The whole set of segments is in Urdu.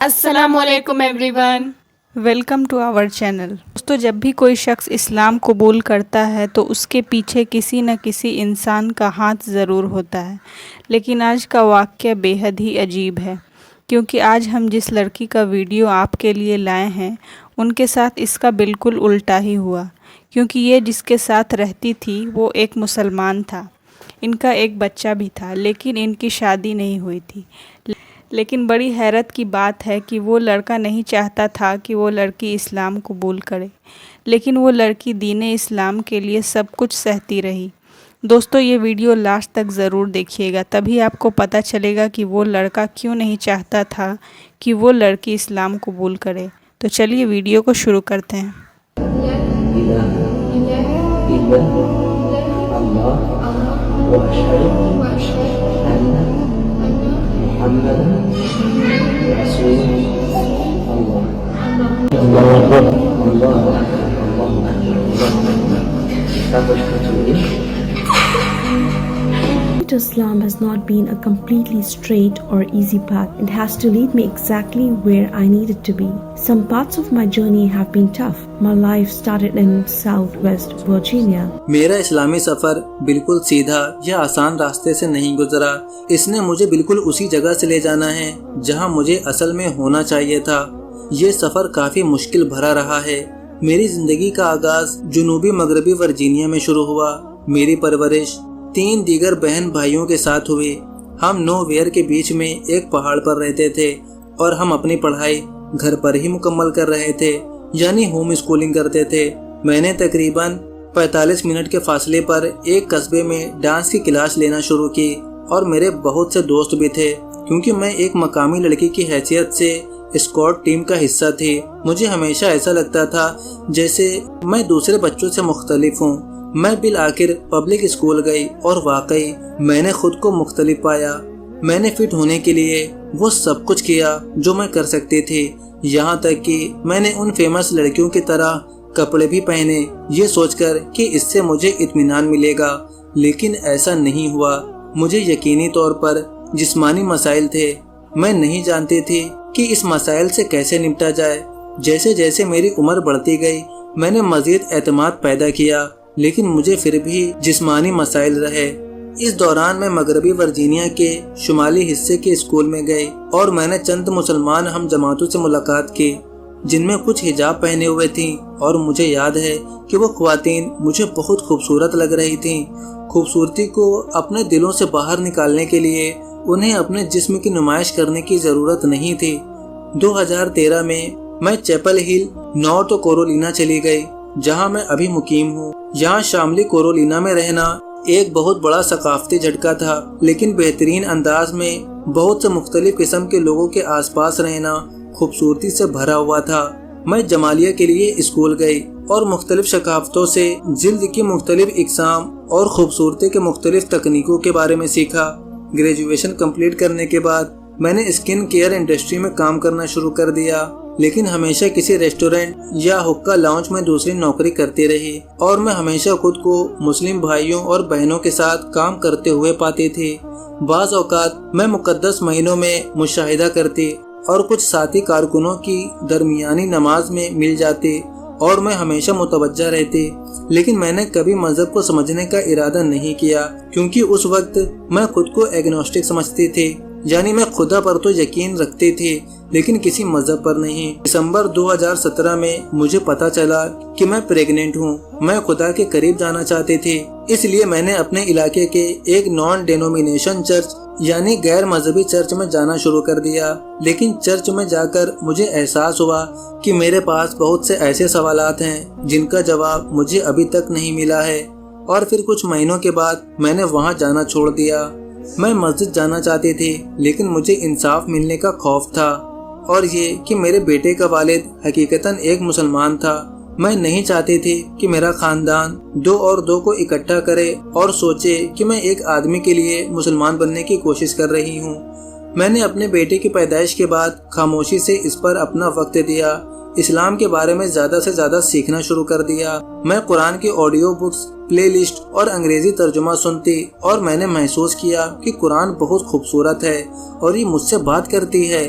السلام علیکم everyone, welcome to our channel. دوستو، جب بھی کوئی شخص اسلام قبول کرتا ہے تو اس کے پیچھے کسی نہ کسی انسان کا ہاتھ ضرور ہوتا ہے، لیکن آج کا واقعہ بے حد ہی عجیب ہے، کیونکہ آج ہم جس لڑکی کا ویڈیو آپ کے لیے لائے ہیں ان کے ساتھ اس کا بالکل الٹا ہی ہوا، کیونکہ یہ جس کے ساتھ رہتی تھی وہ ایک مسلمان تھا، ان کا ایک بچہ بھی تھا، لیکن ان کی شادی نہیں ہوئی تھی۔ لیکن بڑی حیرت کی بات ہے کہ وہ لڑکا نہیں چاہتا تھا کہ وہ لڑکی اسلام قبول کرے، لیکن وہ لڑکی دین اسلام کے لیے سب کچھ سہتی رہی۔ دوستو، یہ ویڈیو لاسٹ تک ضرور دیکھیے گا، تبھی آپ کو پتہ چلے گا کہ وہ لڑکا کیوں نہیں چاہتا تھا کہ وہ لڑکی اسلام قبول کرے۔ تو چلیے ویڈیو کو شروع کرتے ہیں۔ To Islam has not been a completely straight or easy path. It has to lead me exactly where I need it to be. Some parts of my journey have been tough. My life started in Southwest Virginia. میرا اسلامی سفر بالکل سیدھا یا آسان راستے سے نہیں گزرا۔ اس نے مجھے بالکل اسی جگہ سے لے جانا ہے جہاں مجھے اصل میں ہونا چاہیے تھا۔ یہ سفر کافی مشکل بھرا رہا ہے۔ میری زندگی کا آغاز جنوبی مغربی ورجینیا میں شروع ہوا۔ میری پرورش 3 دیگر بہن بھائیوں کے ساتھ ہوئی۔ ہم نو ویئر کے بیچ میں ایک پہاڑ پر رہتے تھے اور ہم اپنی پڑھائی گھر پر ہی مکمل کر رہے تھے، یعنی ہوم اسکولنگ کرتے تھے۔ میں نے تقریباً 45 منٹ کے فاصلے پر ایک قصبے میں ڈانس کی کلاس لینا شروع کی اور میرے بہت سے دوست بھی تھے، کیونکہ میں ایک مقامی لڑکی کی حیثیت سے اسکواڈ ٹیم کا حصہ تھی۔ مجھے ہمیشہ ایسا لگتا تھا جیسے میں دوسرے بچوں سے مختلف ہوں۔ میں بالآخر پبلک اسکول گئی اور واقعی میں نے خود کو مختلف پایا۔ میں نے فٹ ہونے کے لیے وہ سب کچھ کیا جو میں کر سکتی تھی، یہاں تک کہ میں نے ان فیمس لڑکیوں کی طرح کپڑے بھی پہنے، یہ سوچ کر کہ اس سے مجھے اطمینان ملے گا، لیکن ایسا نہیں ہوا۔ مجھے یقینی طور پر جسمانی مسائل تھے۔ میں نہیں جانتی تھی کہ اس مسائل سے کیسے نپٹا جائے۔ جیسے جیسے میری عمر بڑھتی گئی میں نے مزید اعتماد پیدا کیا، لیکن مجھے پھر بھی جسمانی مسائل رہے۔ اس دوران میں مغربی ورجینیا کے شمالی حصے کے اسکول میں گئی اور میں نے چند مسلمان ہم جماعتوں سے ملاقات کی جن میں کچھ حجاب پہنے ہوئے تھیں، اور مجھے یاد ہے کہ وہ خواتین مجھے بہت خوبصورت لگ رہی تھیں۔ خوبصورتی کو اپنے دلوں سے باہر نکالنے کے لیے انہیں اپنے جسم کی نمائش کرنے کی ضرورت نہیں تھی۔ 2013 میں چیپل ہل نارتھ کیرولینا چلی گئی، جہاں میں ابھی مقیم ہوں۔ یہاں شمالی کیرولینا میں رہنا ایک بہت بڑا ثقافتی جھٹکا تھا، لیکن بہترین انداز میں بہت سے مختلف قسم کے لوگوں کے آس پاس رہنا خوبصورتی سے بھرا ہوا تھا۔ میں جمالیہ کے لیے اسکول گئی اور مختلف ثقافتوں سے جلد کی مختلف اقسام اور خوبصورتی کے مختلف تکنیکوں کے بارے میں سیکھا۔ گریجویشن کمپلیٹ کرنے کے بعد میں نے اسکن کیئر انڈسٹری میں کام کرنا شروع کر دیا، لیکن ہمیشہ کسی ریسٹورنٹ یا حقہ لاؤنج میں دوسری نوکری کرتی رہی، اور میں ہمیشہ خود کو مسلم بھائیوں اور بہنوں کے ساتھ کام کرتے ہوئے پاتی تھی۔ بعض اوقات میں مقدس مہینوں میں مشاہدہ کرتی اور کچھ ساتھی کارکنوں کی درمیانی نماز میں مل جاتی اور میں ہمیشہ متوجہ رہتی، لیکن میں نے کبھی مذہب کو سمجھنے کا ارادہ نہیں کیا، کیونکہ اس وقت میں خود کو ایگنوسٹک سمجھتی تھی، یعنی میں خدا پر تو یقین رکھتی تھی لیکن کسی مذہب پر نہیں۔ دسمبر 2017 میں مجھے پتا چلا کہ میں پریگننٹ ہوں۔ میں خدا کے قریب جانا چاہتی تھی، اس لیے میں نے اپنے علاقے کے ایک نان ڈینومینیشن چرچ یعنی غیر مذہبی چرچ میں جانا شروع کر دیا، لیکن چرچ میں جا کر مجھے احساس ہوا کہ میرے پاس بہت سے ایسے سوالات ہیں جن کا جواب مجھے ابھی تک نہیں ملا ہے، اور پھر کچھ مہینوں کے بعد میں نے وہاں جانا چھوڑ دیا۔ میں مسجد جانا چاہتی تھی، لیکن مجھے انصاف ملنے کا خوف تھا، اور یہ کہ میرے بیٹے کا والد حقیقتاً ایک مسلمان تھا۔ میں نہیں چاہتی تھی کہ میرا خاندان 2 اور 2 کو اکٹھا کرے اور سوچے کہ میں ایک آدمی کے لیے مسلمان بننے کی کوشش کر رہی ہوں۔ میں نے اپنے بیٹے کی پیدائش کے بعد خاموشی سے اس پر اپنا وقت دیا، اسلام کے بارے میں زیادہ سے زیادہ سیکھنا شروع کر دیا۔ میں قرآن کی آڈیو بکس، پلے لسٹ اور انگریزی ترجمہ سنتی، اور میں نے محسوس کیا کہ قرآن بہت خوبصورت ہے اور یہ مجھ سے بات کرتی ہے۔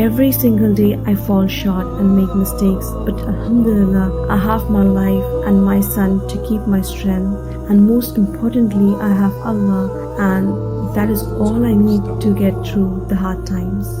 Every single day I fall short and make mistakes, but Alhamdulillah, I have my life and my son to keep my strength, and most importantly, I have Allah, and that is all I need to get through the hard times.